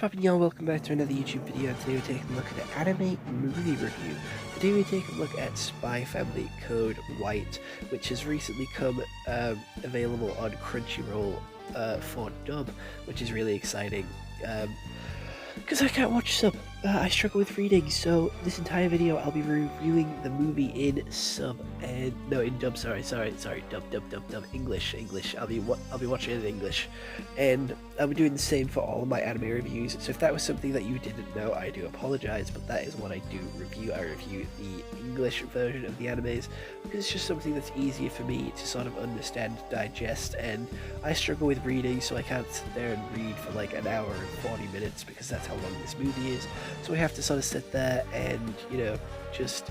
poppin' y'all, welcome back to another YouTube video. Today we're taking a look at an anime movie review. Today we're taking a look at Spy Family Code White, which has recently come available on Crunchyroll for dub, which is really exciting. Because I can't watch sub. I struggle with reading, so this entire video I'll be reviewing the movie in sub and no, in dub. Sorry, dub. English. I'll be watching it in English, and I'll be doing the same for all of my anime reviews. So if that was something that you didn't know, I do apologize, but that is what I do review. I review the English version of the animes because it's just something that's easier for me to sort of understand, digest, and I struggle with reading, so I can't sit there and read for like an hour and 40 minutes because that's how long this movie is. So we have to sort of sit there and, you know, just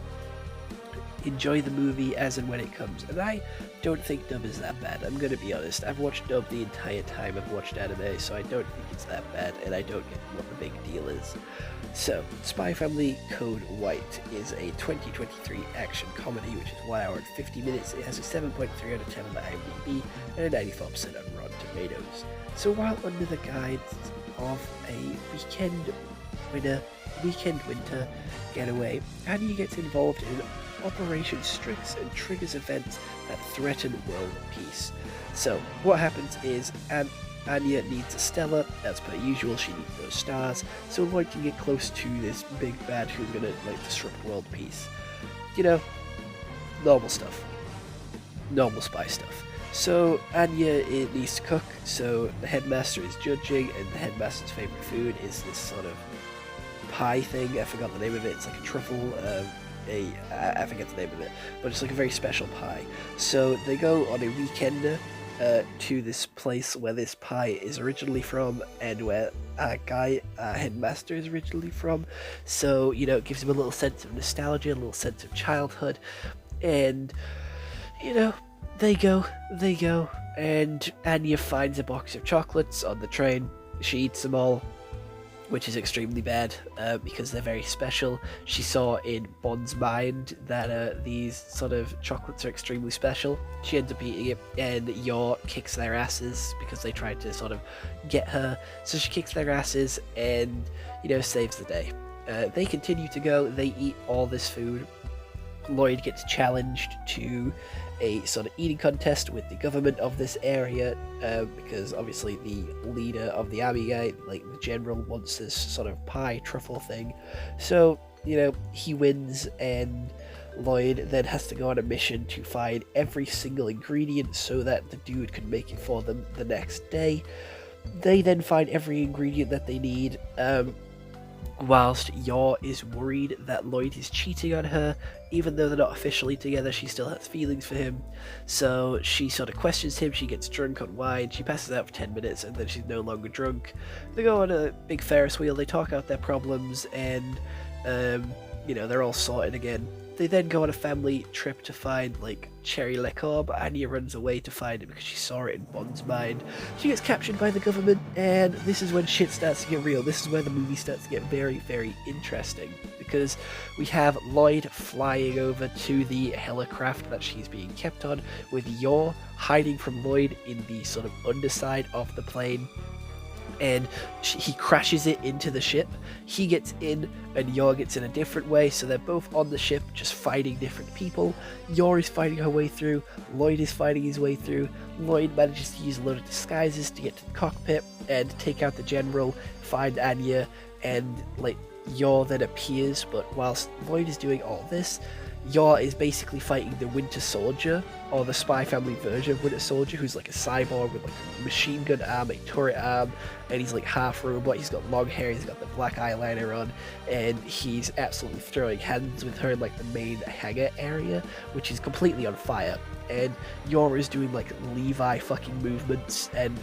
enjoy the movie as and when it comes. And I don't think dub is that bad. I'm gonna be honest. I've watched dub the entire time I've watched anime, so I don't think it's that bad, and I don't get what the big deal is. So, Spy Family Code White is a 2023 action comedy, which is 1 hour and 50 minutes. It has a 7.3 out of 10 on the IMDb and a 94% on Rotten Tomatoes. So while under the guise of a weekend winter getaway, Anya gets involved in Operation Strix and triggers events that threaten world peace. So what happens is Anya needs a Stella. As per usual, she needs those stars, so Lloyd can get close to this big bad who's gonna like disrupt world peace. You know, normal stuff. Normal spy stuff. So Anya needs to cook, so the headmaster is judging, and the headmaster's favourite food is this sort of pie thing. I forgot the name of it. It's like a truffle, I forget the name of it, but it's like a very special pie. So they go on a weekend to this place where this pie is originally from, and where headmaster is originally from. So, you know, it gives him a little sense of nostalgia, a little sense of childhood, and, you know, they go, and Anya finds a box of chocolates on the train. She eats them all, which is extremely bad because they're very special. She saw in Bond's mind that these sort of chocolates are extremely special. She ends up eating it, and Yor kicks their asses because they tried to sort of get her. So she kicks their asses and, you know, saves the day. They continue to go, they eat all this food. Lloyd gets challenged to a sort of eating contest with the government of this area because obviously the leader of the army guy, like the general, wants this sort of pie truffle thing. So, you know, he wins, and Lloyd then has to go on a mission to find every single ingredient so that the dude can make it for them the next day. They then find every ingredient that they need, whilst Yor is worried that Lloyd is cheating on her. Even though they're not officially together, she still has feelings for him. So she sort of questions him, she gets drunk on wine, she passes out for 10 minutes, and then she's no longer drunk. They go on a big Ferris wheel, they talk out their problems, and, you know, they're all sorted again. They then go on a family trip to find, like, cherry liqueur, but Anya runs away to find it because she saw it in Bond's mind. She gets captured by the government, and this is when shit starts to get real. This is where the movie starts to get very, very interesting, because we have Lloyd flying over to the helicraft that she's being kept on, with Yor hiding from Lloyd in the sort of underside of the plane. And he crashes it into the ship. He gets in, and Yor gets in a different way, so they're both on the ship, just fighting different people. Yor is fighting her way through, Lloyd is fighting his way through. Lloyd manages to use a load of disguises to get to the cockpit and take out the general, find Anya, and, like, Yor then appears, but whilst Lloyd is doing all this, Yor is basically fighting the Winter Soldier, or the Spy Family version of Winter Soldier, who's like a cyborg with like a machine gun arm, a turret arm, and he's like half robot. He's got long hair, he's got the black eyeliner on, and he's absolutely throwing hands with her in like the main hangar area, which is completely on fire. And Yor is doing like Levi fucking movements, and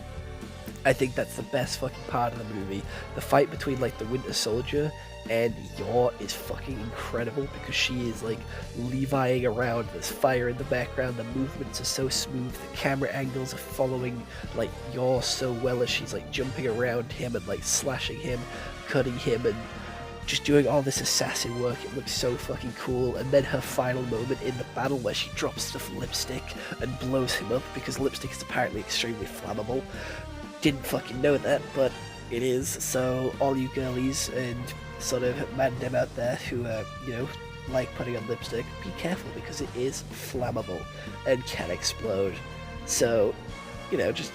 I think that's the best fucking part of the movie. The fight between like the Winter Soldier and Yor is fucking incredible because she is like Leviing around, there's fire in the background, the movements are so smooth, the camera angles are following like Yor so well as she's like jumping around him and like slashing him, cutting him, and just doing all this assassin work. It looks so fucking cool. And then her final moment in the battle where she drops stuff lipstick and blows him up, because lipstick is apparently extremely flammable. Didn't fucking know that, but It is. So all you girlies and sort of mandem out there who like putting on lipstick, be careful because it is flammable and can explode. So, just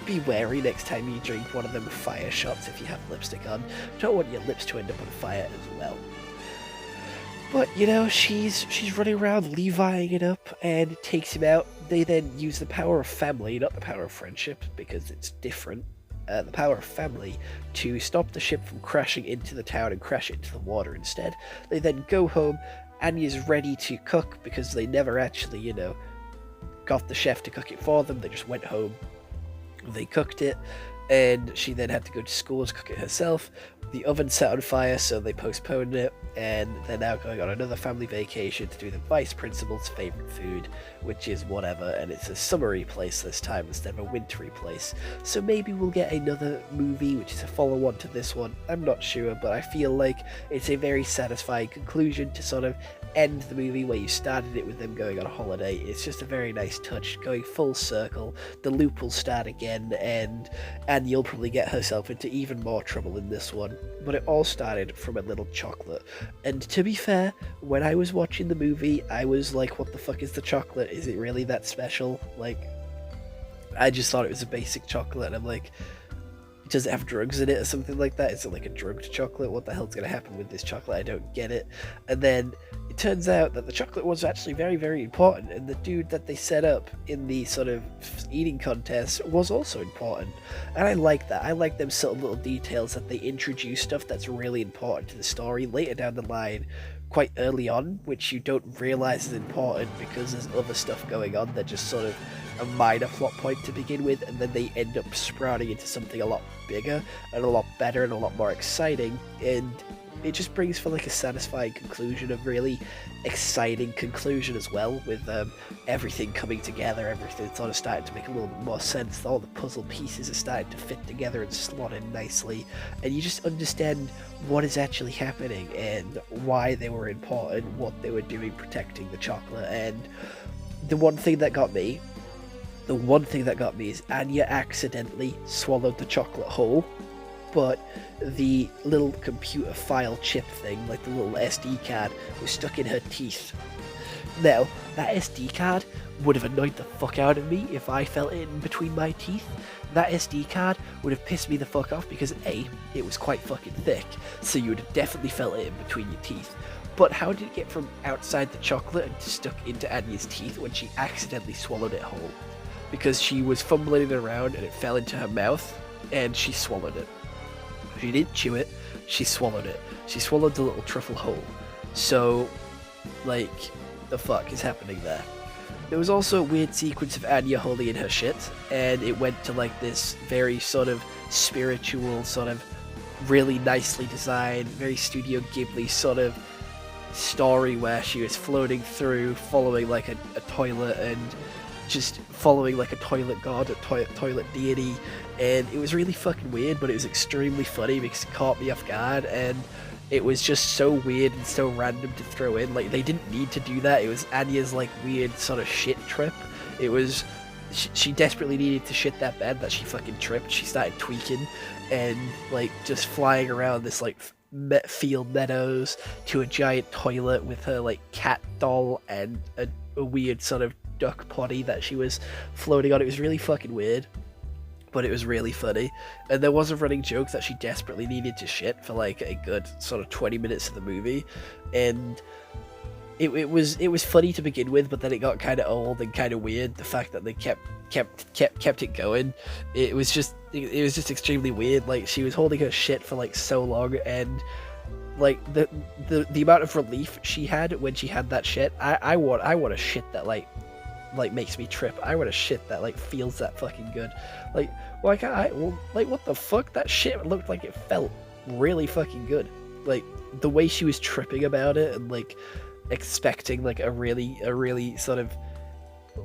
be wary next time you drink one of them fire shots if you have lipstick on. Don't want your lips to end up on fire as well. But, she's running around Leviing it up and takes him out. They then use the power of family, not the power of friendship, because it's different. The power of family to stop the ship from crashing into the town and crash it into the water instead. They then go home. Anya's ready to cook because they never actually, got the chef to cook it for them. They just went home, they cooked it, and she then had to go to school to cook it herself. The oven set on fire, so they postponed it, and they're now going on another family vacation to do the vice principal's favourite food, which is whatever, and it's a summery place this time instead of a wintry place. So maybe we'll get another movie, which is a follow-on to this one. I'm not sure, but I feel like it's a very satisfying conclusion to sort of end the movie where you started it with them going on a holiday. It's just a very nice touch, going full circle. The loop will start again, and you'll probably get herself into even more trouble in this one. But it all started from a little chocolate. And to be fair, when I was watching the movie, I was like, what the fuck is the chocolate? Is it really that special? Like, I just thought it was a basic chocolate, and I'm like, does it have drugs in it or something like that? Is it like a drugged chocolate? What the hell's going to happen with this chocolate? I don't get it. And then it turns out that the chocolate was actually very, very important, and the dude that they set up in the sort of eating contest was also important. And I like that. I like them subtle little details that they introduce stuff that's really important to the story later down the line, quite early on, which you don't realize is important because there's other stuff going on that just sort of a minor plot point to begin with, and then they end up sprouting into something a lot bigger and a lot better and a lot more exciting, and it just brings for like a satisfying conclusion, a really exciting conclusion as well, with everything coming together, everything sort of starting to make a little bit more sense. All the puzzle pieces are starting to fit together and slot in nicely, and you just understand what is actually happening and why they were important, what they were doing protecting the chocolate. And the one thing that got me is Anya accidentally swallowed the chocolate whole, but the little computer file chip thing, like the little SD card, was stuck in her teeth. Now, that SD card would have annoyed the fuck out of me if I felt it in between my teeth. That SD card would have pissed me the fuck off because A, it was quite fucking thick, so you would have definitely felt it in between your teeth. But how did it get from outside the chocolate and stuck into Anya's teeth when she accidentally swallowed it whole? Because she was fumbling it around and it fell into her mouth, and she swallowed it. She didn't chew it, she swallowed it. She swallowed the little truffle whole. So, like, the fuck is happening there? There was also a weird sequence of Anya holding in her shit, and it went to like this very sort of spiritual, sort of really nicely designed, very Studio Ghibli sort of story where she was floating through, following like a toilet and just following like a toilet god, a toilet deity, and it was really fucking weird, but it was extremely funny because it caught me off guard, and it was just so weird and so random to throw in. Like, they didn't need to do that. It was Anya's like weird sort of shit trip. It was, she desperately needed to shit that bad that she fucking tripped. She started tweaking and like just flying around this like field meadows to a giant toilet with her like cat doll and a weird sort of duck potty that she was floating on. It was really fucking weird, but it was really funny. And there was a running joke that she desperately needed to shit for like a good sort of 20 minutes of the movie, and it was funny to begin with, but then it got kind of old and kind of weird. The fact that they kept it going, it was just extremely weird. Like, she was holding her shit for like so long, and like the amount of relief she had when she had that shit, I want a shit that like makes me trip. I want a shit that like feels that fucking good. Like, why can't I? Well, like, what the fuck? That shit looked like it felt really fucking good. Like, the way she was tripping about it and like expecting like a really sort of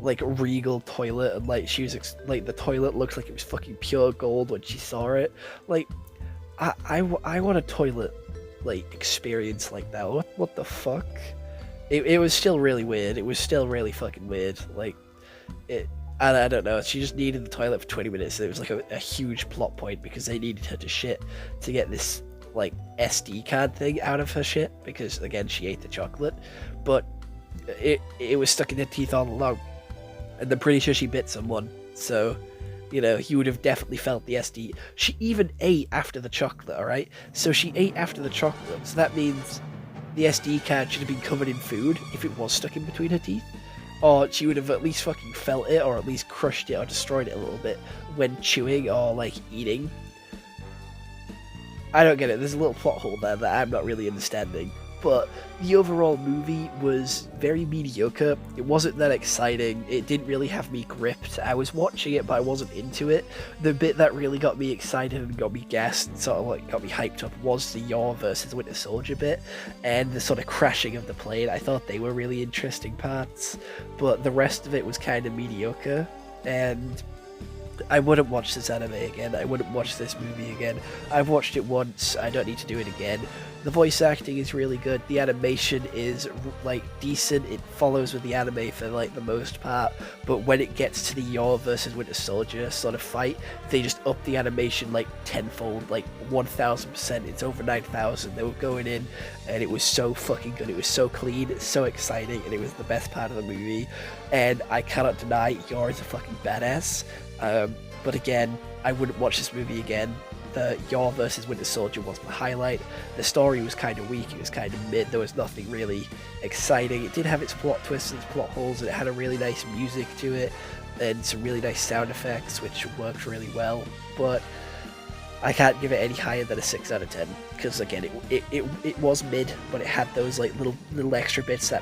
like regal toilet, and like she was like the toilet looked like it was fucking pure gold when she saw it. Like, I want a toilet like experience like that. What the fuck? It was still really weird. It was still really fucking weird. Like, And I don't know, she just needed the toilet for 20 minutes. And it was like a huge plot point because they needed her to shit to get this like SD card thing out of her shit because again she ate the chocolate, but it was stuck in her teeth all along, and I'm pretty sure she bit someone. So, you know, you would have definitely felt the SD. She even ate after the chocolate. All right, so she ate after the chocolate. So that means the SD card should have been covered in food if it was stuck in between her teeth. Or she would have at least fucking felt it, or at least crushed it or destroyed it a little bit when chewing or like eating. I don't get it. There's a little plot hole there that I'm not really understanding. But the overall movie was very mediocre. It wasn't that exciting. It didn't really have me gripped. I was watching it, but I wasn't into it. The bit that really got me excited and got me gassed and sort of like got me hyped up was the Yor versus Winter Soldier bit, and the sort of crashing of the plane. I thought they were really interesting parts, but the rest of it was kind of mediocre, and I wouldn't watch this anime again. I wouldn't watch this movie again. I've watched it once. I don't need to do it again. The voice acting is really good. The animation is like decent. It follows with the anime for like the most part. But when it gets to the Yor versus Winter Soldier sort of fight, they just up the animation like tenfold, like 1000%. It's over 9,000. They were going in, and it was so fucking good. It was so clean, so exciting, and it was the best part of the movie. And I cannot deny Yor is a fucking badass. But again, I wouldn't watch this movie again. The Yor versus Winter Soldier was my highlight. The story was kind of weak, it was kind of mid, there was nothing really exciting. It did have its plot twists and its plot holes, and it had a really nice music to it, and some really nice sound effects, which worked really well. But I can't give it any higher than a 6 out of 10, because again, it was mid, but it had those like little extra bits that